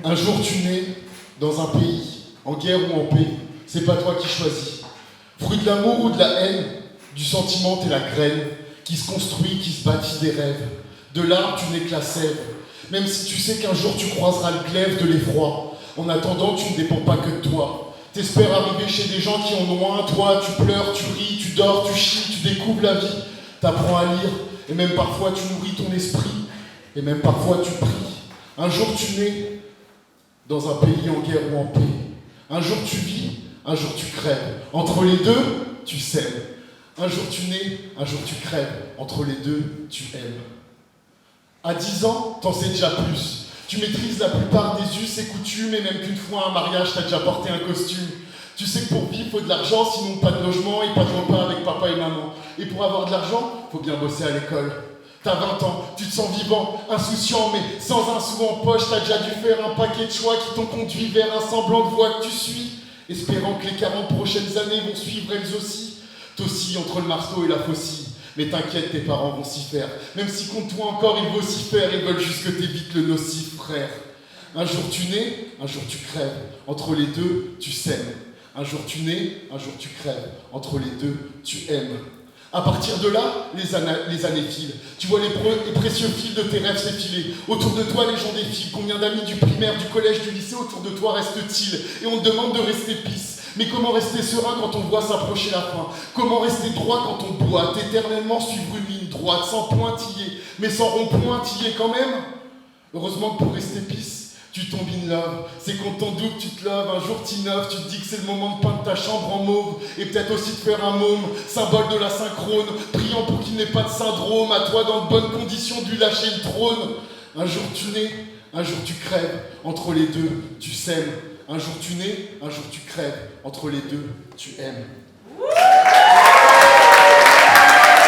Un jour tu nais dans un pays, en guerre ou en paix, c'est pas toi qui choisis. Fruit de l'amour ou de la haine, du sentiment t'es la graine, qui se construit, qui se bâtit des rêves. De l'arbre tu n'es que la sève, même si tu sais qu'un jour tu croiseras le glaive de l'effroi. En attendant, tu ne dépends pas que de toi. T'espères arriver chez des gens qui en ont un, toi tu pleures, tu ris, tu dors, tu chies, tu découvres la vie. T'apprends à lire, et même parfois tu nourris ton esprit, et même parfois tu pries. Un jour tu nais dans un pays en guerre ou en paix. Un jour tu vis, un jour tu crèves. Entre les deux, tu sèmes. Un jour tu nais, un jour tu crèves. Entre les deux, tu aimes. À 10 ans, t'en sais déjà plus. Tu maîtrises la plupart des us et coutumes, et même qu'une fois à un mariage, t'as déjà porté un costume. Tu sais que pour vivre, faut de l'argent, sinon pas de logement et pas de repas avec papa et maman. Et pour avoir de l'argent, faut bien bosser à l'école. T'as 20 ans, tu te sens vivant, insouciant, mais sans un sou en poche, t'as déjà dû faire un paquet de choix qui t'ont conduit vers un semblant de voie que tu suis, espérant que les 40 prochaines années vont suivre elles aussi. T'oscilles entre le marteau et la faucille. Mais t'inquiète, tes parents vont s'y faire. Même si contre toi encore ils vocifèrent, ils veulent juste que t'évites le nocif, frère. Un jour tu nais, un jour tu crèves. Entre les deux, tu sèmes. Un jour tu nais, un jour tu crèves. Entre les deux, tu aimes. À partir de là, les années filent. Tu vois les précieux fils de tes rêves s'effiler. Autour de toi, les gens défilent. Combien d'amis du primaire, du collège, du lycée autour de toi restent-ils? Et on te demande de rester pisse. Mais comment rester serein quand on voit s'approcher la fin? Comment rester droit quand on boite? Éternellement suivre une ligne droite, sans pointiller, mais sans rond-pointiller quand même? Heureusement que pour rester pisse, tu tombes in love. C'est quand ton doute tu te loves, un jour t'innoves, tu te dis que c'est le moment de peindre ta chambre en mauve, et peut-être aussi de faire un môme, symbole de la synchrone, priant pour qu'il n'ait pas de syndrome, à toi dans de bonnes conditions de lui lâcher le trône. Un jour tu nais, un jour tu crèves, entre les deux tu sèmes. Un jour tu nais, un jour tu crèves, entre les deux tu aimes.